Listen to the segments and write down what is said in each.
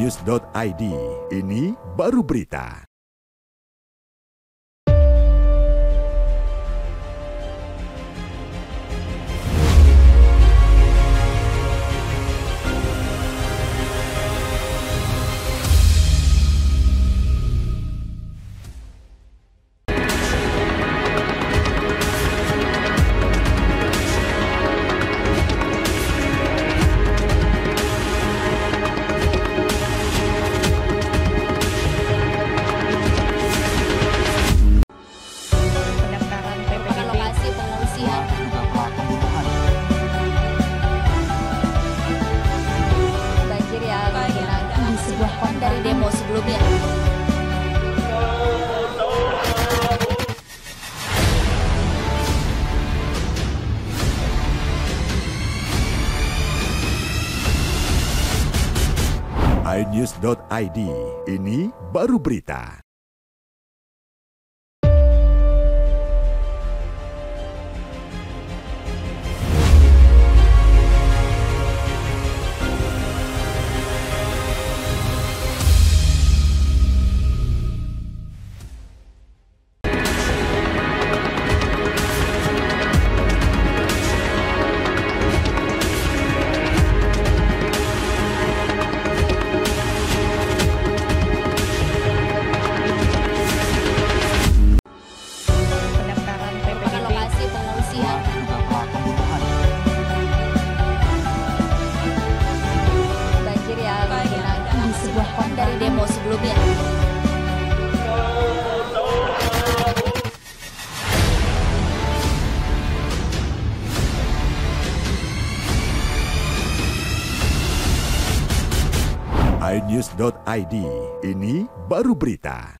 iNews.id, ini baru berita. Dari demo sebelumnya. iNews.id, ini baru berita. Dari demo sebelumnya. iNews.id, ini baru berita.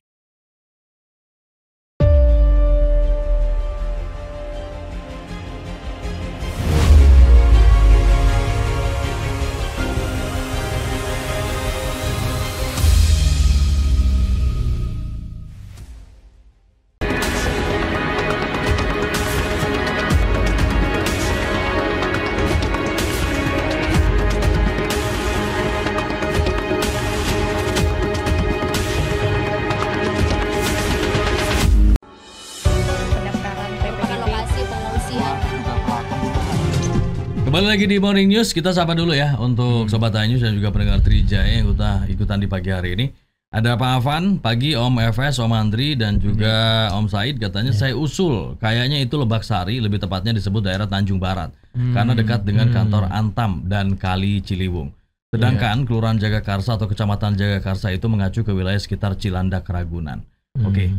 Kembali lagi di Morning News, kita sapa dulu ya untuk Sobat iNews dan juga pendengar Trijaya yang ikutan di pagi hari ini. Ada Pak Afan, pagi Om FS, Om Andri, dan juga Om Said. Katanya saya usul, kayaknya itu Lebak Sari, lebih tepatnya disebut daerah Tanjung Barat. Karena dekat dengan kantor Antam dan Kali Ciliwung. Sedangkan Kelurahan Jagakarsa atau Kecamatan Jagakarsa itu mengacu ke wilayah sekitar Cilandak, Ragunan. Oke.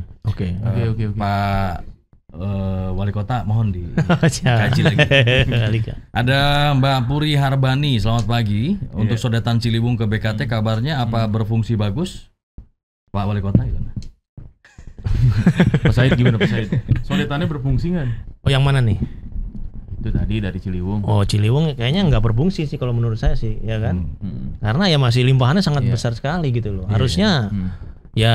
Pak Wali Kota mohon dikaji lagi. Ada Mbak Puri Harbani, selamat pagi. Untuk sodetan Ciliwung ke BKT kabarnya apa berfungsi bagus? Pak Wali Kota gimana? Pak Said gimana Pak Said? Sodetannya berfungsi kan? Oh yang mana nih? Itu tadi dari Ciliwung. Oh Ciliwung kayaknya nggak berfungsi sih kalau menurut saya sih, ya kan? Karena ya masih limpahannya sangat besar sekali gitu loh. Harusnya ya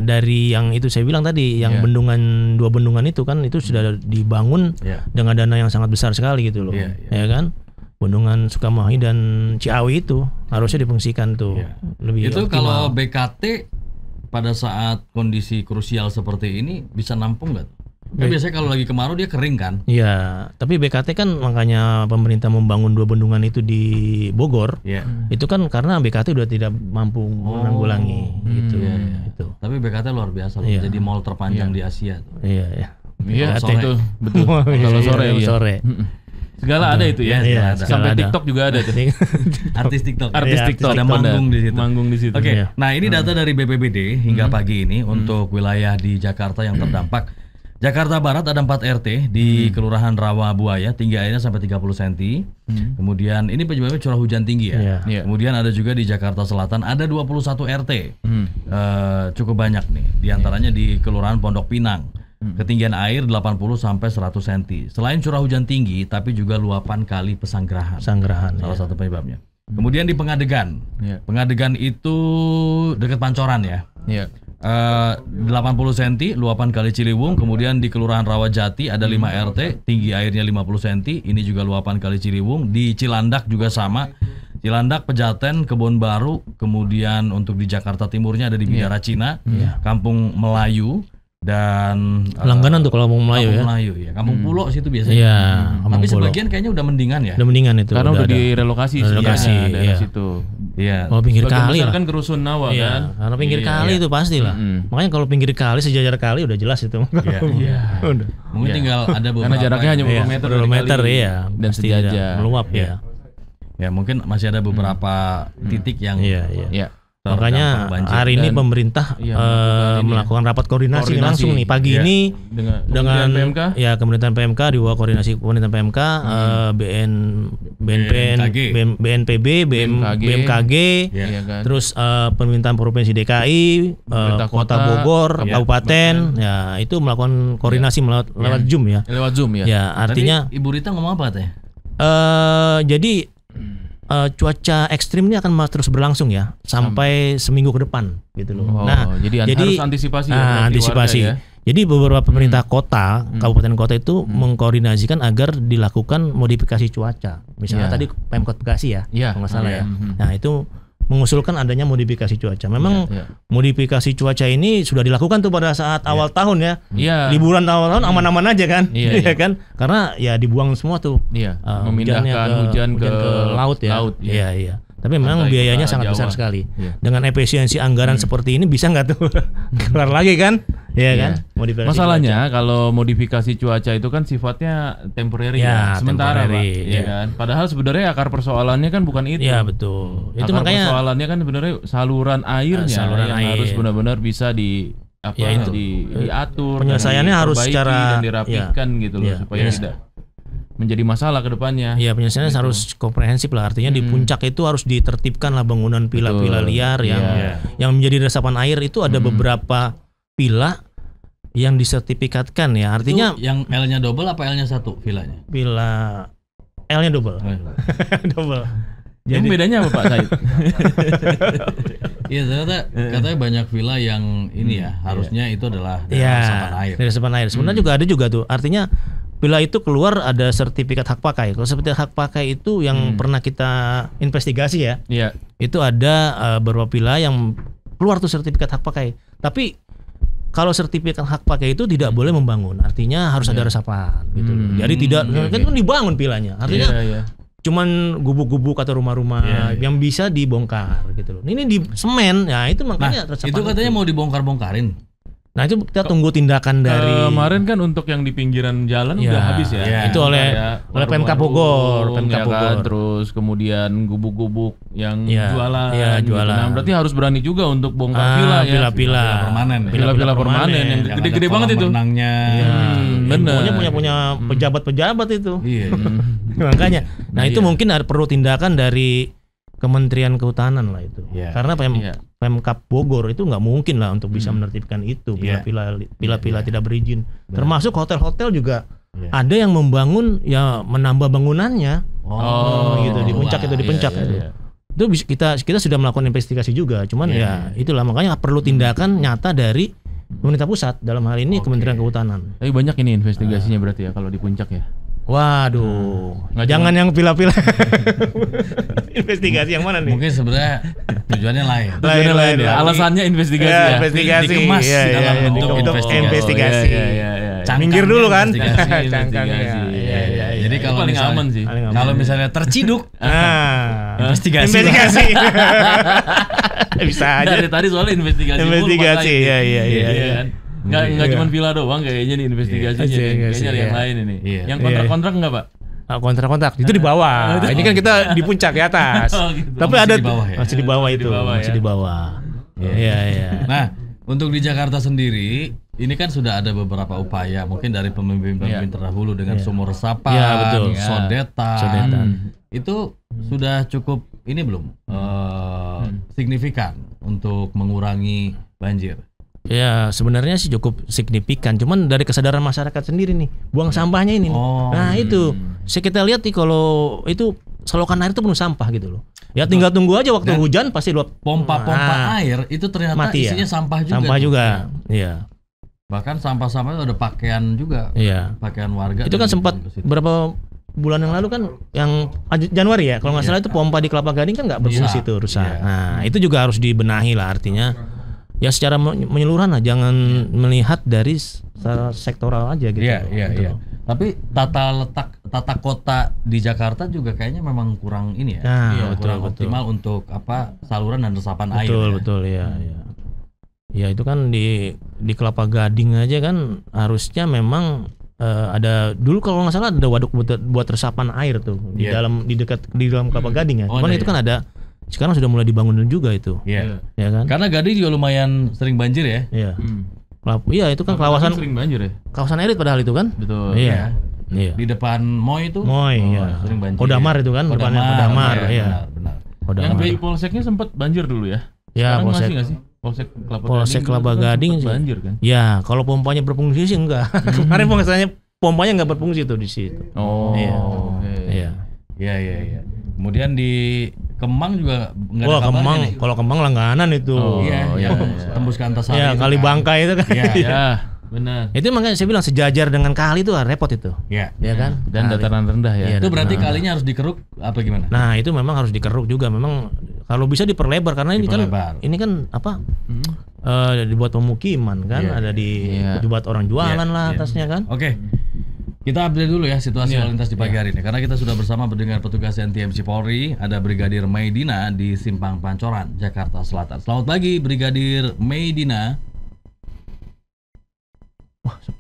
dari yang itu saya bilang tadi, yang bendungan, dua bendungan itu kan itu sudah dibangun dengan dana yang sangat besar sekali gitu loh, ya kan? Bendungan Sukamahi dan Ciawi itu harusnya difungsikan tuh lebih itu optimal. Kalau BKT pada saat kondisi krusial seperti ini bisa nampung nggak? Kan biasanya kalau lagi kemarau dia kering kan? Iya, tapi BKT kan makanya pemerintah membangun dua bendungan itu di Bogor. Itu kan karena BKT udah tidak mampu menanggulangi gitu. Gitu. Tapi BKT luar biasa loh, jadi mall terpanjang di Asia. Iya, sore. Betul. Kalau sore. Segala ada itu ya. Sampai TikTok juga ada tuh. Artis TikTok. Ada manggung di situ. Oke. Nah, ini data dari BPBD hingga pagi ini untuk wilayah di Jakarta yang terdampak. Jakarta Barat ada 4 RT di Kelurahan Rawa Buaya, tinggi airnya sampai 30 cm. Kemudian ini penyebabnya curah hujan tinggi ya. Kemudian ada juga di Jakarta Selatan ada 21 RT. Cukup banyak nih. Di antaranya di Kelurahan Pondok Pinang. Ketinggian air 80 sampai 100 cm. Selain curah hujan tinggi, tapi juga luapan kali Pesanggerahan. Salah satu penyebabnya. Kemudian di Pengadegan. Pengadegan itu dekat Pancoran ya. 80 cm luapan Kali Ciliwung. Kemudian di Kelurahan Rawajati ada 5 RT, tinggi airnya 50 cm. Ini juga luapan Kali Ciliwung. Di Cilandak juga sama, Cilandak, Pejaten, Kebon Baru, kemudian untuk di Jakarta Timurnya ada di Bidara Cina, Kampung Melayu, dan langganan tuh kalau mau Melayu Kampung ya. Melayu ya, Kampung Pulo situ biasanya. Iya, Tapi sebagian kayaknya udah mendingan ya. Udah mendingan itu. Karena udah direlokasi relokasi daerah situ. Iya. Kalau pinggir Sebagian kali besar lah. kan ke Rusun Nawa Iya, kan. karena pinggir kali itu pasti lah. Makanya kalau pinggir kali sejajar kali udah jelas itu. Iya. Udah. Mungkin tinggal ada beberapa. Karena jaraknya hanya beberapa meter dari meter kali. ya. Dan Pasti sejajar. meluap ya. Ya mungkin masih ada beberapa titik yang Iya. Makanya terdampak banjir. hari ini Dan- pemerintah melakukan rapat koordinasi langsung nih pagi ini dengan dengan PMK. ya Kementerian PMK di bawah koordinasi Kementerian PMK, BNPB, BMKG, Iya kan. terus pemerintahan provinsi DKI, Pemerintah kota kota, Bogor, kabupaten, ya itu melakukan koordinasi lewat Zoom ya. Lewat Zoom ya. Ya artinya Tadi Ibu Rita ngomong apa katanya? jadi cuaca ekstrim ini akan terus berlangsung ya sampai seminggu ke depan gitu loh. Jadi harus antisipasi ya. berarti antisipasi. warga ya. Jadi beberapa pemerintah kota, kabupaten kota itu mengkoordinasikan agar dilakukan modifikasi cuaca. Misalnya tadi Pemkot Bekasi ya, kalau nggak salah ya. Nah itu mengusulkan adanya modifikasi cuaca. Memang modifikasi cuaca ini sudah dilakukan tuh pada saat awal tahun ya. Iya. Liburan awal tahun aman-aman aja kan, Iya. kan? Karena ya dibuang semua tuh. Iya. Hujannya Memindahkan hujan ke laut ya. Iya. Tapi memang Pantai biayanya Kota sangat besar Jawa. sekali. Iya. Dengan efisiensi anggaran seperti ini bisa nggak tuh kelar lagi kan? Iya kan? Modifikasi Masalahnya kalau modifikasi cuaca itu kan sifatnya temporary Ya, sementara temporary, Pak. Iya ya. kan. Padahal sebenarnya akar persoalannya kan bukan itu. Iya betul. Itu Akar makanya persoalannya kan sebenarnya saluran airnya saluran yang air. harus benar-benar bisa Ya, itu. diatur, Penyelesaiannya dan harus diperbaiki secara- dan dirapikan gitu loh ya, supaya tidak menjadi masalah ke depannya. ya penyelesaiannya harus komprehensif lah. Artinya di puncak itu harus ditertibkan lah bangunan pila-pila Betul. liar yang menjadi resapan air itu ada beberapa pila yang disertifikatkan ya. Artinya Itu yang L-nya double apa L-nya satu villanya? pila L-nya double. Double. Yang bedanya apa Pak Said? Iya ternyata katanya banyak villa yang ini ya harusnya itu adalah resapan air. Dari resapan air. Sebenarnya juga ada juga tuh. Artinya bila itu keluar ada sertifikat hak pakai. Kalau sertifikat hak pakai itu yang pernah kita investigasi ya. Iya. Itu ada beberapa villa yang keluar tuh sertifikat hak pakai. Tapi kalau sertifikat hak pakai itu tidak boleh membangun. Artinya harus ada resapan gitu loh. Jadi tidak kan dibangun villanya. Artinya Iya. cuman gubuk-gubuk atau rumah-rumah yang bisa dibongkar gitu loh. Ini di semen, ya itu Nah makanya resapan itu katanya mau dibongkar-bongkarin. Nah itu kita tunggu tindakan dari Kemarin kan untuk yang di pinggiran jalan Ya, udah habis ya. ya. Itu oleh Warung-warung, Pemkab Bogor, ya Pemkab kan? Bogor. Terus kemudian gubuk-gubuk yang Ya, jualan. ya, gitu. jualan. Nah, berarti harus berani juga untuk bongkar villa ya. Villa-villa permanen ya. Villa-villa permanen yang Yang gede-gede ada banget kolam itu. renangnya. Bener. Pokoknya punya pejabat-pejabat itu. Iya. Makanya. Nah, itu mungkin ada perlu tindakan dari Kementerian Kehutanan lah itu. Iya. Karena Iya. Pemkab Bogor itu nggak mungkin lah untuk bisa menertibkan itu Iya. villa-villa tidak berizin. Termasuk hotel-hotel juga Iya. ada yang membangun ya menambah bangunannya. Gitu di puncak itu di puncak itu. Itu kita sudah melakukan investigasi juga. Cuman ya itulah makanya perlu tindakan nyata dari pemerintah pusat dalam hal ini Kementerian Kehutanan. Tapi banyak ini investigasinya berarti ya kalau di puncak ya. Waduh, Nggak jangan yang pila-pila. Investigasi yang mana nih? Mungkin sebenarnya tujuannya lain. Lain ya. Alasannya investigasi Ya, ya. investigasi. Dikemas Iya, di dalam iya, bentuk investigasi. investigasi. Iya. Cangkangnya Minggir dulu kan? investigasi, Cangkangnya. investigasi. Iya, iya, iya. Jadi Itu kalau paling misalnya, aman sih. Paling aman. kalau misalnya terciduk, investigasi. Investigasi. Bisa aja. Dari tadi soalnya investigasi. Investigasi, mulu, Pak Said. iya. Kan? Nggak cuma villa doang kayaknya nih investigasinya. Iya, nih. investigasi, Kayaknya ada yang iya. lain ini. Iya. Yang kontrak-kontrak enggak, Pak? Kontrak-kontrak itu di bawah. Ini kan kita di puncak di atas. Oh, gitu. Tapi Masih ada di bawah ya? masih di bawah Masih itu, di bawah masih ya? di bawah. Iya. Nah, untuk di Jakarta sendiri, ini kan sudah ada beberapa upaya, mungkin dari pemimpin-pemimpin terdahulu dengan sumur resapan, Iya, betul. sodetan. Itu sudah cukup ini belum signifikan untuk mengurangi banjir. Ya sebenarnya sih cukup signifikan, cuman dari kesadaran masyarakat sendiri nih, buang sampahnya ini. Oh. Nah itu, kita lihat nih kalau itu selokan air itu penuh sampah gitu loh. Ya tinggal tunggu aja waktu hujan pasti luap. Pompa-pompa air itu ternyata mati ya? isinya sampah juga. Sampah tuh. juga, iya. Bahkan sampah-sampah itu ada pakaian juga, Iya. pakaian warga. Itu kan sempat berapa bulan yang lalu kan yang Januari ya kalau nggak salah itu pompa di Kelapa Gading kan nggak berfungsi tuh rusak. Nah itu juga harus dibenahi lah, artinya ya secara menyeluruhan lah, jangan melihat dari secara sektoral aja gitu. Iya. Tapi tata kota di Jakarta juga kayaknya memang kurang ini ya. Nah, kurang optimal untuk saluran dan resapan air. Betul ya. Ya itu kan di Kelapa Gading aja kan harusnya memang ada dulu kalau nggak salah ada waduk buat resapan air tuh di dalam Kelapa Gading ya. Cuman itu kan ada sekarang sudah mulai dibangun juga itu. Iya. Ya kan? Karena Gading juga lumayan sering banjir ya. Iya. Iya itu kan kawasan sering banjir ya. Kawasan elit padahal itu kan. Betul. Iya. Di depan Moy itu. Sering banjir. Odamar itu kan, depannya Odamar. Iya. Benar. Yang BI Polseknya sempat banjir dulu ya. Ya, sekarang masih nggak sih? Polsek Kelapa Gading sih. Banjir kan? Ya, kalau pompanya berfungsi sih enggak. Kemarin pompanya enggak berfungsi tuh di situ. Oh. Iya. Iya. Kemudian di Kemang juga enggak ada kabarnya nih. Kalau Kemang langganan itu. Tembus ke Antasari. Ya, Kali Bangkai itu kan. Iya. Benar. Itu makanya saya bilang sejajar dengan kali itu repot itu. Iya. Ya kan? Dan dataran rendah ya. Itu berarti kalinya harus dikeruk apa gimana? Nah, itu memang harus dikeruk juga. Memang kalau bisa diperlebar karena ini kan dibuat pemukiman kan, ada dibuat orang jualan lah atasnya kan. Oke. Kita update dulu ya situasi lalu lintas di pagi hari ini. Karena kita sudah bersama dengan petugas NTMC Polri, ada Brigadir Maidina di Simpang Pancoran, Jakarta Selatan. Selamat pagi Brigadir Maidina.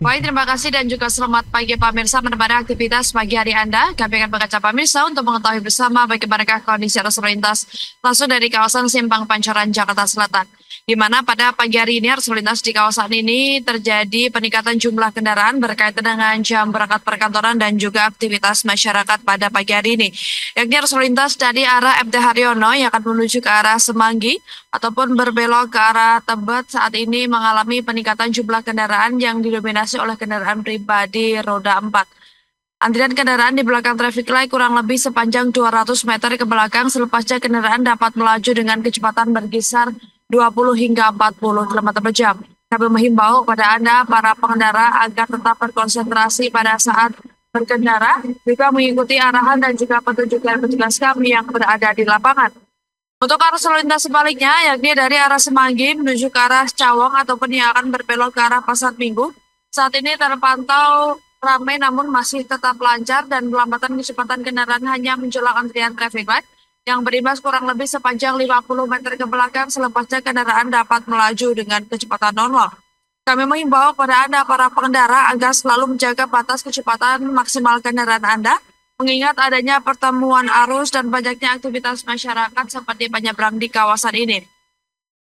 Baik, terima kasih dan juga selamat pagi pemirsa. Menemani aktivitas pagi hari Anda, kami akan mengajak pemirsa untuk mengetahui bersama bagaimanakah kondisi arus lalu lintas langsung dari kawasan Simpang Pancoran, Jakarta Selatan. Di mana pada pagi hari ini arus lalu lintas di kawasan ini terjadi peningkatan jumlah kendaraan berkaitan dengan jam berangkat perkantoran dan juga aktivitas masyarakat pada pagi hari ini. Yakni arus lalu lintas dari arah MT Haryono yang akan menuju ke arah Semanggi ataupun berbelok ke arah Tebet saat ini mengalami peningkatan jumlah kendaraan yang didominasi oleh kendaraan pribadi roda 4. Antrian kendaraan di belakang traffic light kurang lebih sepanjang 200 meter ke belakang, selepasnya kendaraan dapat melaju dengan kecepatan berkisar 20 hingga 40 km per jam. Kami menghimbau kepada Anda, para pengendara, agar tetap berkonsentrasi pada saat berkendara, juga mengikuti arahan dan juga petunjuk dari petugas kami yang berada di lapangan. Untuk arus lalu lintas sebaliknya, yakni dari arah Semanggi menuju ke arah Cawang ataupun yang akan berbelok ke arah Pasar Minggu, saat ini terpantau ramai namun masih tetap lancar dan pelambatan kecepatan kendaraan hanya menjelang antrian traffic light yang berimbas kurang lebih sepanjang 50 meter ke belakang, selepasnya kendaraan dapat melaju dengan kecepatan normal. Kami menghimbau kepada Anda, para pengendara, agar selalu menjaga batas kecepatan maksimal kendaraan Anda, mengingat adanya pertemuan arus dan banyaknya aktivitas masyarakat seperti penyeberang di kawasan ini.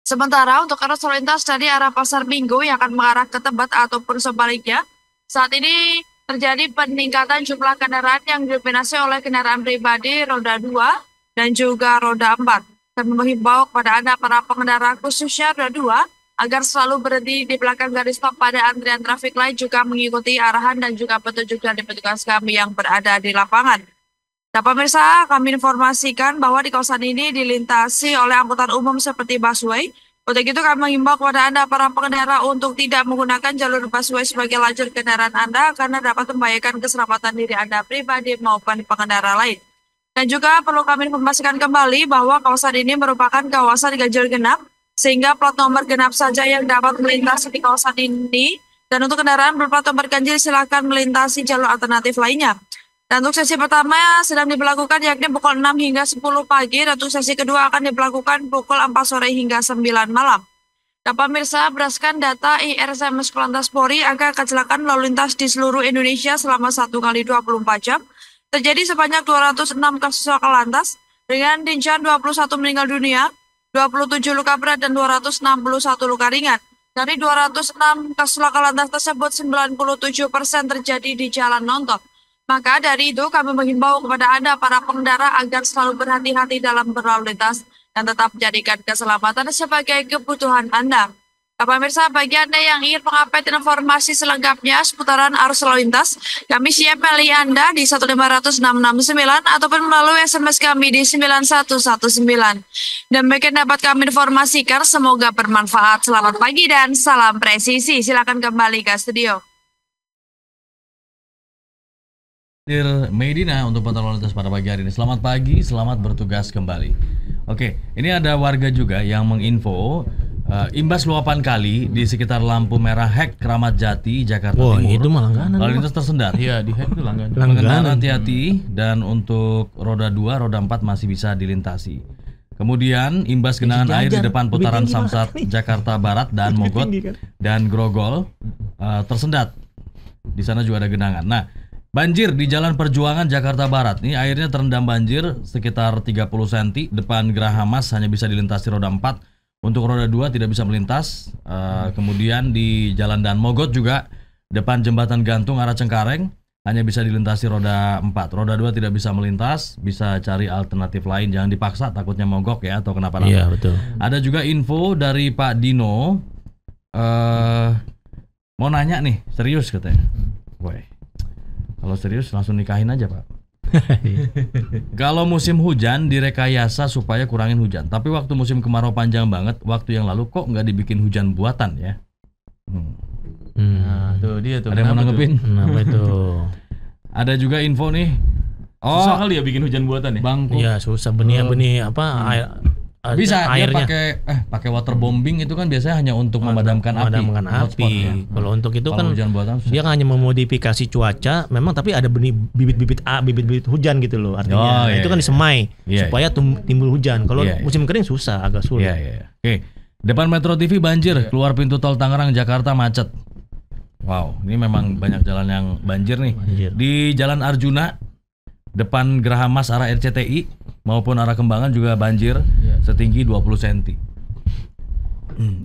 Sementara untuk arus lalu lintas dari arah Pasar Minggu yang akan mengarah ke Tebet ataupun sebaliknya, saat ini terjadi peningkatan jumlah kendaraan yang didominasi oleh kendaraan pribadi roda 2 dan juga roda 4. Kami menghimbau kepada Anda, para pengendara khususnya roda 2, agar selalu berhenti di belakang garis stop pada antrian traffic light, juga mengikuti arahan dan juga petunjuk dari petugas kami yang berada di lapangan. Nah pemirsa, kami informasikan bahwa di kawasan ini dilintasi oleh angkutan umum seperti busway. Untuk itu kami mengimbau kepada Anda, para pengendara, untuk tidak menggunakan jalur busway sebagai lajur kendaraan Anda karena dapat membahayakan keselamatan diri Anda pribadi maupun pengendara lain. Dan juga perlu kami informasikan kembali bahwa kawasan ini merupakan kawasan ganjil genap, sehingga plat nomor genap saja yang dapat melintasi di kawasan ini. Dan untuk kendaraan berplat nomor ganjil silakan melintasi jalur alternatif lainnya. Dan untuk sesi pertama sedang diberlakukan yakni pukul 6 hingga 10 pagi, dan untuk sesi kedua akan diberlakukan pukul 4 sore hingga 9 malam. Nah pemirsa, berdasarkan data IRSMS Korlantas Polri, angka kecelakaan lalu lintas di seluruh Indonesia selama 1 kali 24 jam terjadi sebanyak 206 kasus laka lantas dengan rincian 21 meninggal dunia, 27 luka berat dan 261 luka ringan. Dari 206 kasus laka lantas tersebut, 97% terjadi di jalan nonton. Maka dari itu kami menghimbau kepada Anda, para pengendara, agar selalu berhati-hati dalam berlalu lintas dan tetap menjadikan keselamatan sebagai kebutuhan Anda. Nah, pemirsa, bagi Anda yang ingin mengupdate informasi selengkapnya seputaran arus lalu lintas, kami siap melayani Anda di 1500669 ataupun melalui SMS kami di 9119. Dan bagian dapat kami informasikan, semoga bermanfaat. Selamat pagi dan salam presisi. Silakan kembali ke studio. Medina untuk pantauan lalu lintas pada pagi hari ini. Selamat pagi, selamat bertugas kembali. Oke, ini ada warga juga yang menginfo imbas luapan kali di sekitar lampu merah Hek Kramat Jati, Jakarta Timur. Itu mah langganan. Lalu lintas tersendat. Iya, di Hek itu langganan. Pengendara hati-hati dan untuk roda 2, roda 4 masih bisa dilintasi. Kemudian imbas genangan air di depan putaran Samsat Jakarta Barat dan Mogot dan Grogol tersendat. Di sana juga ada genangan. Nah, banjir di Jalan Perjuangan Jakarta Barat. Ini airnya terendam banjir sekitar 30 cm. Depan Geraha Mas hanya bisa dilintasi roda 4. Untuk roda 2 tidak bisa melintas. Kemudian di Jalan Dan Mogot juga depan Jembatan Gantung arah Cengkareng hanya bisa dilintasi roda 4. Roda 2 tidak bisa melintas. Bisa cari alternatif lain. Jangan dipaksa, takutnya mogok ya atau kenapa-napa. Iya, betul. Ada juga info dari Pak Dino. Mau nanya nih, serius katanya. Woi. Kalau serius langsung nikahin aja, Pak. Kalau musim hujan direkayasa supaya kurangin hujan. Tapi waktu musim kemarau panjang banget, waktu yang lalu kok nggak dibikin hujan buatan ya? Nah, tuh dia tuh. Ada yang mau nanggepin? Kenapa itu? Ada juga info nih. Susah kali ya bikin hujan buatan ya? Bangku. Iya, susah benih-benih air. Bisa airnya dia pakai waterbombing itu kan biasanya hanya untuk memadamkan api. Ya. Kalau untuk itu kalau kan hujan buatan dia kan hanya memodifikasi cuaca, memang tapi ada benih bibit-bibit hujan gitu loh. Artinya itu kan disemai supaya timbul hujan. Kalau musim kering susah, agak sulit. Oke. Depan Metro TV banjir, keluar pintu tol Tangerang Jakarta macet. Wow, ini memang banyak jalan yang banjir nih. Di Jalan Arjuna depan Geraha Mas arah RCTI maupun arah Kembangan juga banjir setinggi 20 cm.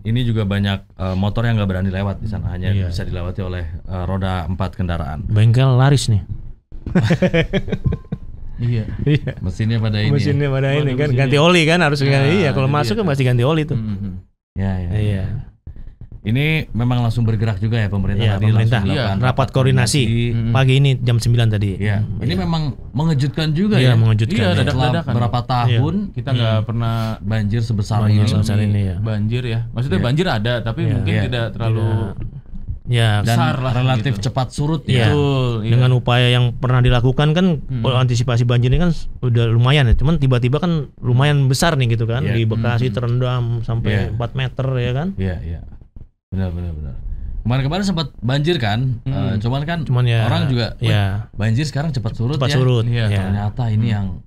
Ini juga banyak motor yang nggak berani lewat di sana, hanya bisa dilewati oleh roda 4 kendaraan. Bengkel laris nih. Iya. Mesinnya pada ini. Mesinnya pada ini kan ganti oli kan harus ganti. Iya, kalau masuk kan pasti ganti oli tuh. Iya. Ini memang langsung bergerak juga ya pemerintah tadi langsung rapat koordinasi pagi ini jam 9 tadi. Iya. Ini memang mengejutkan juga ya. Mengejutkan. Setelah berapa tahun kita nggak pernah banjir sebesar ini ya. Banjir ya. Maksudnya banjir ada tapi mungkin tidak terlalu besar lah, relatif gitu. Cepat surut ya. Dengan upaya yang pernah dilakukan kan antisipasi banjir ini kan udah lumayan ya. Cuman tiba-tiba kan lumayan besar nih gitu kan. Di Bekasi terendam sampai 4 meter ya kan. Iya. Benar. Kemarin sempat banjir kan, cuman orang juga banjir sekarang cepat surut. Ternyata ini yang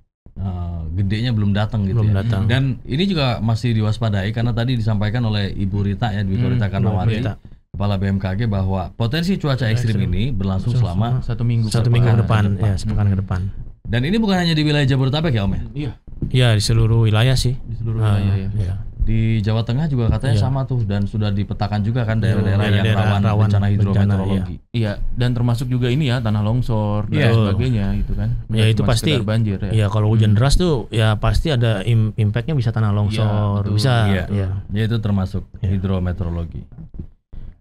gedenya belum datang gitu. Dan ini juga masih diwaspadai karena tadi disampaikan oleh Ibu Rita ya, Dwi Korita Karnawati, Kepala BMKG, bahwa potensi cuaca ekstrim ini berlangsung selama satu minggu ke depan. Sepekan ke depan. Dan ini bukan hanya di wilayah Jabodetabek ya Om ya? Iya, di seluruh wilayah sih. Di seluruh wilayah ya. Di Jawa Tengah juga katanya sama tuh, dan sudah dipetakan juga kan daerah-daerah yang rawan bencana hidrometeorologi. Iya, dan termasuk juga ini ya tanah longsor dan sebagainya itu kan. Ya itu pasti banjir ya. Iya, kalau hujan deras tuh ya pasti ada impactnya, bisa tanah longsor, bisa. Ya itu termasuk hidrometeorologi.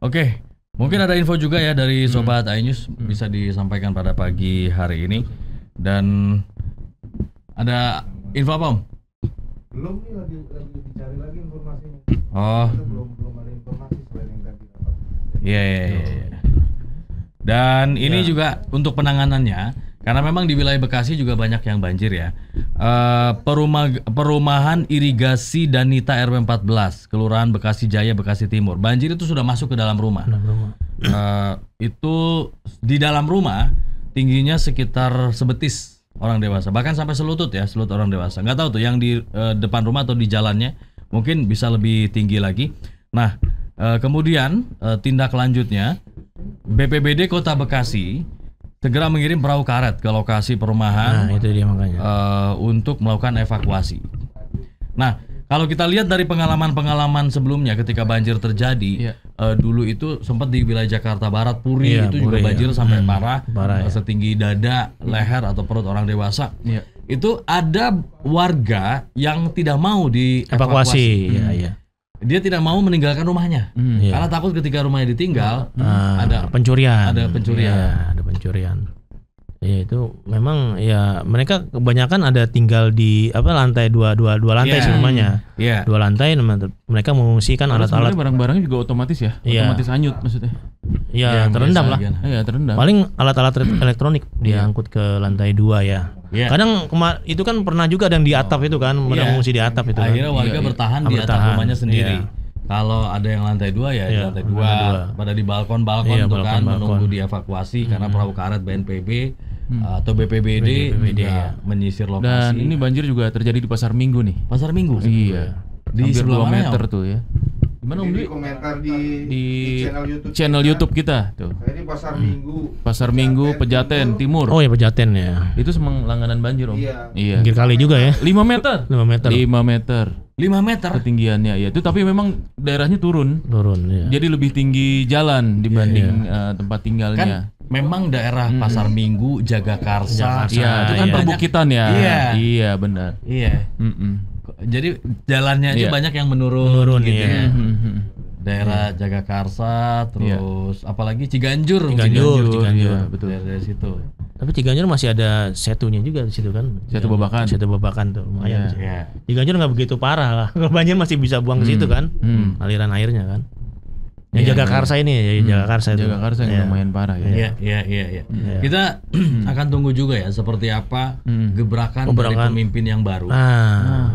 Oke, mungkin ada info juga ya dari Sobat iNews bisa disampaikan pada pagi hari ini. Dan ada info apa Om? Belum nih, lagi dicari lagi informasinya. Belum ada informasi selain yang tadi dapat. Iya. Dan ini juga untuk penanganannya, karena memang di wilayah Bekasi juga banyak yang banjir ya. Perumahan Irigasi Danita RW 14, Kelurahan Bekasi Jaya, Bekasi Timur. Banjir itu sudah masuk ke dalam rumah. Itu di dalam rumah tingginya sekitar sebetis orang dewasa, bahkan sampai selutut orang dewasa. Nggak tahu tuh yang di depan rumah atau di jalannya, mungkin bisa lebih tinggi lagi. Nah, kemudian tindak lanjutnya BPBD Kota Bekasi segera mengirim perahu karet ke lokasi perumahan. Itu dia makanya. Untuk melakukan evakuasi. Nah, kalau kita lihat dari pengalaman sebelumnya ketika banjir terjadi, dulu itu sempat di wilayah Jakarta Barat, Puri itu juga banjir sampai parah setinggi dada, leher atau perut orang dewasa. Itu ada warga yang tidak mau dievakuasi. Dia tidak mau meninggalkan rumahnya karena takut ketika rumahnya ditinggal ada pencurian. Ada pencurian. Ya itu memang ya mereka kebanyakan ada tinggal di lantai dua lantai semuanya. Dua lantai, mereka mengungsikan alat-alat. Barang-barangnya juga otomatis ya, otomatis hanyut maksudnya. ya terendam lah. Iya, terendam. Paling alat-alat elektronik diangkut ke lantai 2 ya. Kadang itu kan pernah juga ada yang di atap itu kan, mengungsi di atap itu. Akhirnya warga bertahan di atap rumahnya sendiri. Kalau ada yang lantai 2 ya di lantai 2, pada di balkon-balkon tuh kan menunggu dievakuasi karena perahu karet BNPB atau BPBD juga menyisir lokasi. Dan ini banjir juga terjadi di Pasar Minggu nih. Pasar Minggu? Iya. Di sebelah 2 meter tuh ya. Gimana Om Dwi? Komentar di channel YouTube kita tuh. Ini Pasar Minggu. Pasar Minggu Pejaten Timur. Oh ya Pejaten ya. Itu semang langganan banjir Om. Iya. Pinggir kali juga ya. 5 meter. 5 meter. 5 meter. 5 meter ketinggiannya ya. Itu tapi memang daerahnya turun ya. Jadi lebih tinggi jalan dibanding tempat tinggalnya. Kan memang daerah Pasar Minggu, Jagakarsa. Iya, itu kan perbukitan ya. Iya, benar. Iya. Jadi jalannya aja banyak yang menurun gitu ya. Daerah Jagakarsa, terus apalagi Ciganjur. Ciganjur, betul. Dari situ. Tapi Ciganjur masih ada setunya juga di situ kan. Setu Babakan. Setu Babakan tuh lumayan. Ciganjur nggak begitu parah lah. Kalau banjir masih bisa buang ke situ kan. Aliran airnya kan. Yang Jagakarsa ini ya, Jagakarsa itu. Jagakarsa yang lumayan parah ya. Iya. Kita akan tunggu juga ya seperti apa gebrakan dari pemimpin yang baru.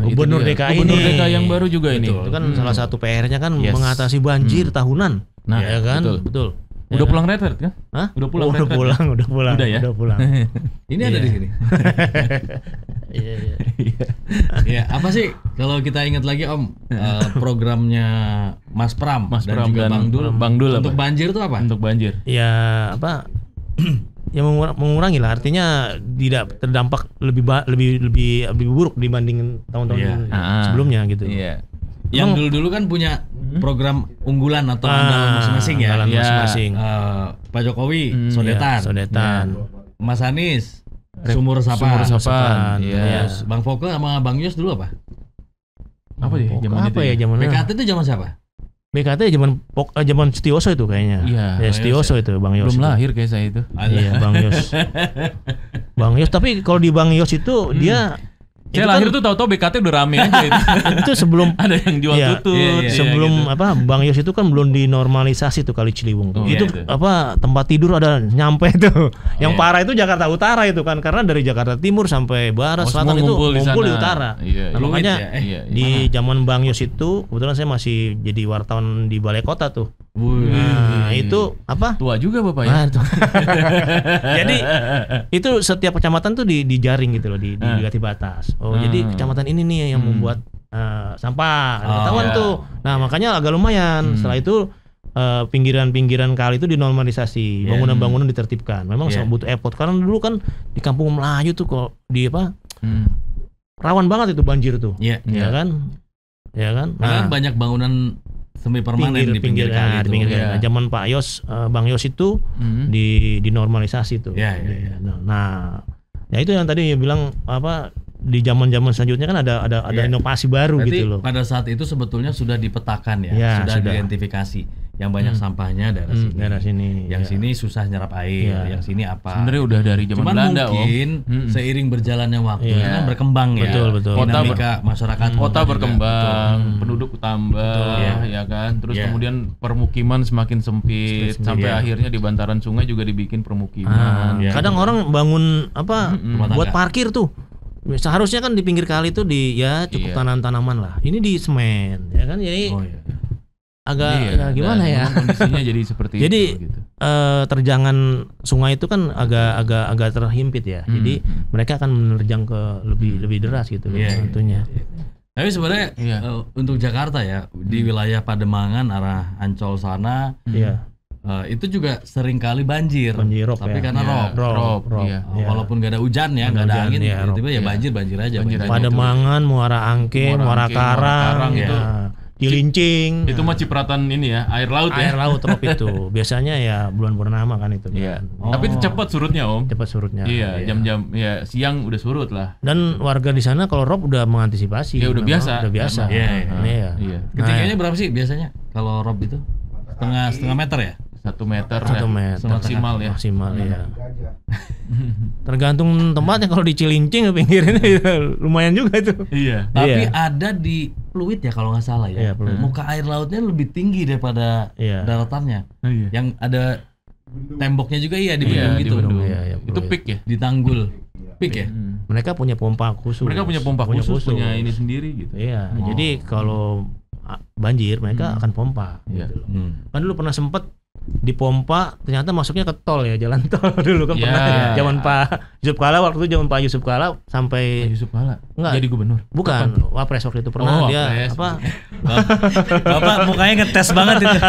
Gubernur DKI Gubernur DKI yang baru juga ini. Itu kan salah satu PR-nya kan mengatasi banjir tahunan. Nah, ya kan? Betul. Udah pulang retret kan? Hah? Udah pulang. Udah ya? Udah pulang. Ini ada di sini. Iya. Apa sih kalau kita ingat lagi Om programnya Mas Pram dan juga Bang Dul untuk banjir itu apa? Untuk banjir. Ya apa? Ya mengurangi lah, artinya tidak terdampak lebih buruk dibanding tahun-tahun sebelumnya gitu. Iya. Yang dulu kan punya program unggulan atau andalan masing-masing ya. Masing-masing. Pak Jokowi Sodetan. Mas Anies Sumur Resapan. Yes. Bang Foke sama Bang Yos dulu apa? Apa ya? Zaman BKT itu zaman siapa? BKT zaman Setioso itu kayaknya. Iya. Setioso itu Bang Yos. Belum lahir kayak saya itu. Iya, Bang Yos. Bang Yos, tapi kalau di Bang Yos itu dia saya lahir tuh tahu-tahu BKT udah rame aja itu. Itu sebelum ada yang jual tutut. Sebelum gitu. Bang Yos itu kan belum dinormalisasi tuh Kali Ciliwung tuh. Itu tempat tidur ada nyampe tuh. Yang parah itu Jakarta Utara itu kan, karena dari Jakarta Timur sampai barat selatan itu ngumpul di utara. Nah, makanya di zaman Bang Yos itu kebetulan saya masih jadi wartawan di Balai Kota tuh. Nah, itu apa? Tua juga Bapak ya. Jadi itu setiap kecamatan tuh dijaring gitu loh, diganti batas. Jadi kecamatan ini nih yang membuat sampah, ketahuan tuh. Nah, makanya agak lumayan. Setelah itu pinggiran-pinggiran kali itu dinormalisasi, bangunan-bangunan ditertibkan. Memang butuh effort karena dulu kan di Kampung Melayu tuh kok rawan banget itu banjir tuh. Ya kan? Nah, banyak bangunan semi permanen di pinggir kali itu. Zaman Pak Yos, Bang Yos itu dinormalisasi tuh. Nah, ya itu yang tadi bilang apa, di zaman-zaman selanjutnya kan ada inovasi baru. Berarti gitu loh. Pada saat itu sebetulnya sudah dipetakan sudah diidentifikasi yang banyak sampahnya daerah sini. Yang sini susah nyerap air, yang sini apa. Sebenarnya udah dari zaman Belanda mungkin seiring berjalannya waktu kan berkembang ya. Betul. Dinamika masyarakat kota berkembang, penduduk tambah ya kan. Terus kemudian permukiman semakin sempit sampai akhirnya di bantaran sungai juga dibikin permukiman. Kadang orang bangun buat parkir tuh. Seharusnya kan di pinggir kali itu cukup tanaman lah. Ini di semen, ya kan? Jadi agak gimana ya? Kondisinya jadi seperti itu. Gitu. Terjangan sungai itu kan agak terhimpit ya. Jadi mereka akan menerjang ke lebih deras gitu tentunya. Tapi sebenarnya untuk Jakarta ya, di wilayah Pademangan arah Ancol sana. Itu juga sering kali banjir tapi karena rob. Walaupun gak ada hujan ya, gak ada angin, tiba-tiba banjir aja. Pademangan, Muara Angke, Muara Karang itu Cilincing. Itu mah cipratan ini ya, air laut ya. Air laut rob itu. Biasanya ya bulan purnama kan itu. Tapi itu cepat surutnya Om. Cepat surutnya. Jam-jam siang udah surut lah. Dan warga di sana kalau rob udah mengantisipasi. Udah biasa. Ketinggiannya berapa sih biasanya kalau rob itu? Setengah meter ya? 1 meter, 1 meter maksimal ya. Maksimal ya. Tergantung tempatnya. Kalau di Cilincing pinggirannya lumayan juga itu. Iya. Tapi ada di Pluit ya kalau nggak salah ya. Iya, Pluit. Muka air lautnya lebih tinggi daripada daratannya. Iya. Yang ada temboknya juga di bendung gitu. Iya, Itu peak ya. Di Tanggul. Peak ya. Mereka punya pompa khusus. Mereka punya pompa khusus, punya ini sendiri gitu. Iya. Jadi kalau banjir mereka akan pompa. Iya. Gitu loh. Kan dulu pernah sempet dipompa, ternyata masuknya ke tol ya, jalan tol dulu kan pernah ya. Zaman Pak Yusuf Kala, waktu itu zaman Pak Yusuf Kala sampai Yusuf Kala enggak jadi gubernur. Bukan, Wapres waktu itu pernah dia Wapres. apa? Bapak mukanya ngetes banget itu.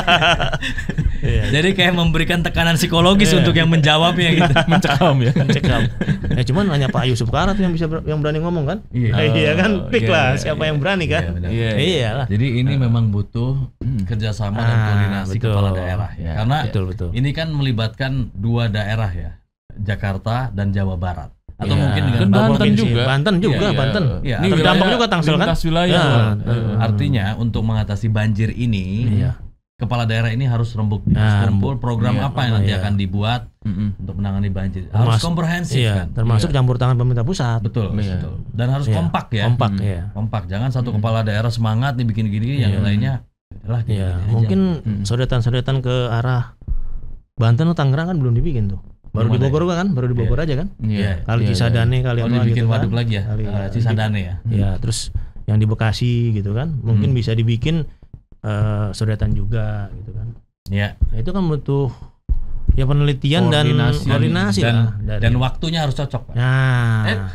Jadi kayak memberikan tekanan psikologis untuk yang menjawabnya gitu. Mencekam ya. Mencekam. Ya cuman hanya Pak Yusuf Kala tuh yang bisa yang berani ngomong kan? Iya kan, pik lah siapa yang berani kan? Iyalah. Jadi ini memang butuh kerjasama dan koordinasi betul. kepala daerah ya. Karena betul. ini kan melibatkan 2 daerah ya, Jakarta dan Jawa Barat. Atau mungkin dengan Banten juga. Banten juga, Iya. Banten. Iya, Ini terdampak wilayah juga Tangsel kan? lintas wilayah. Artinya untuk mengatasi banjir ini, kepala daerah ini harus rembuk, harus kumpul program apa yang nanti akan dibuat untuk menangani banjir. Harus komprehensif kan. Termasuk campur tangan pemerintah pusat. Betul. Dan harus kompak ya. Kompak ya. Kompak. Jangan satu kepala daerah semangat nih bikin gini, yang lainnya lah. Iya, mungkin sodetan-sodetan ke arah Banten atau Tangerang kan belum dibikin tuh. Baru di Bogor kan, baru di Bogor aja kan. Iya. Kali Cisadane, kali apa dibikin gitu kan. waduk lagi ya, Cisadane ya. Ya, terus yang di Bekasi gitu kan, mungkin bisa dibikin sodetan juga gitu kan. Iya. Nah, itu kan butuh ya penelitian dan koordinasi dan waktunya harus cocok Pak. Nah,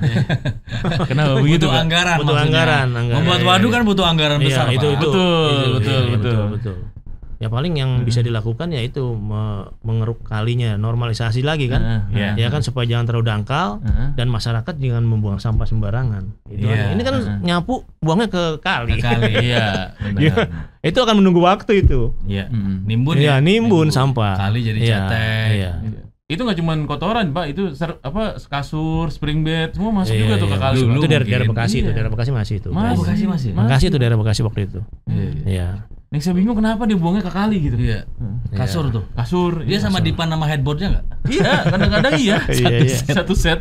Kenapa begitu? Butuh anggaran butuh maksudnya. anggaran. Membuat waduk kan butuh anggaran besar Iya, itu, Pak. Betul. Ya paling yang bisa dilakukan ya itu mengeruk kalinya, normalisasi lagi kan. Ya kan supaya jangan terlalu dangkal dan masyarakat jangan membuang sampah sembarangan. Itu ini kan nyapu buangnya ke kali. Iya, benar. Itu akan menunggu waktu itu. Iya. Nimbun ya. Nimbun sampah. Kali jadi cetek. Iya. Itu nggak cuma kotoran Pak, itu kasur, spring bed semua masuk juga tuh ke kali. Itu daerah Bekasi itu, daerah Bekasi masih itu. Bekasi masih. Bekasi itu daerah Bekasi waktu itu. Iya. Nek saya bingung kenapa dia buangnya ke kali gitu. Iya. Kasur tuh. Kasur. Dia sama dipan sama headboardnya nggak? Iya, kadang-kadang iya. Satu set.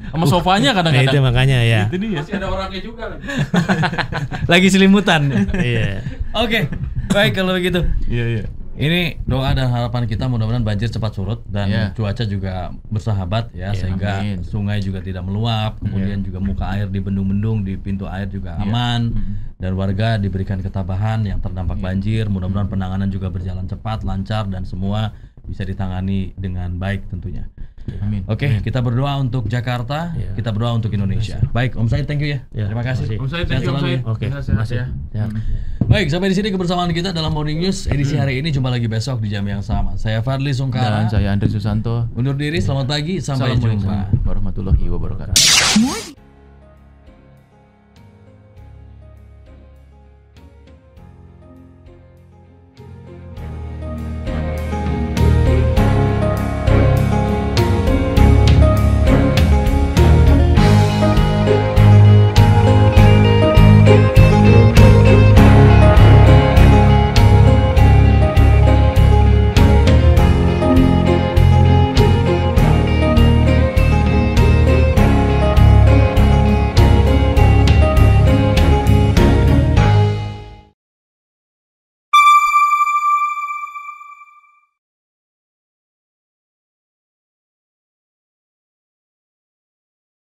Sama sofanya kadang-kadang. Itu makanya ya. Itu dia. Masih ada orangnya juga lagi. Lagi selimutan. Iya. Oke. Baik kalau begitu. Iya. Ini doa dan harapan kita mudah-mudahan banjir cepat surut dan cuaca juga bersahabat ya, sehingga sungai juga tidak meluap, kemudian juga muka air di bendung-bendung, di pintu air juga aman dan warga diberikan ketabahan yang terdampak banjir. Mudah-mudahan penanganan juga berjalan cepat, lancar dan semua bisa ditangani dengan baik tentunya. Amin. Oke, kita berdoa untuk Jakarta, kita berdoa untuk Indonesia. Baik, Om Said, thank you ya. Terima kasih. Om Said, thank you Om Said. Oke, masih ya. Baik, sampai di sini kebersamaan kita dalam Morning News edisi hari ini. Jumpa lagi besok di jam yang sama. Saya Fadli Sungkara Dan saya Andre Susanto. undur diri. Selamat pagi, sampai jumpa. Assalamualaikum warahmatullahi wabarakatuh.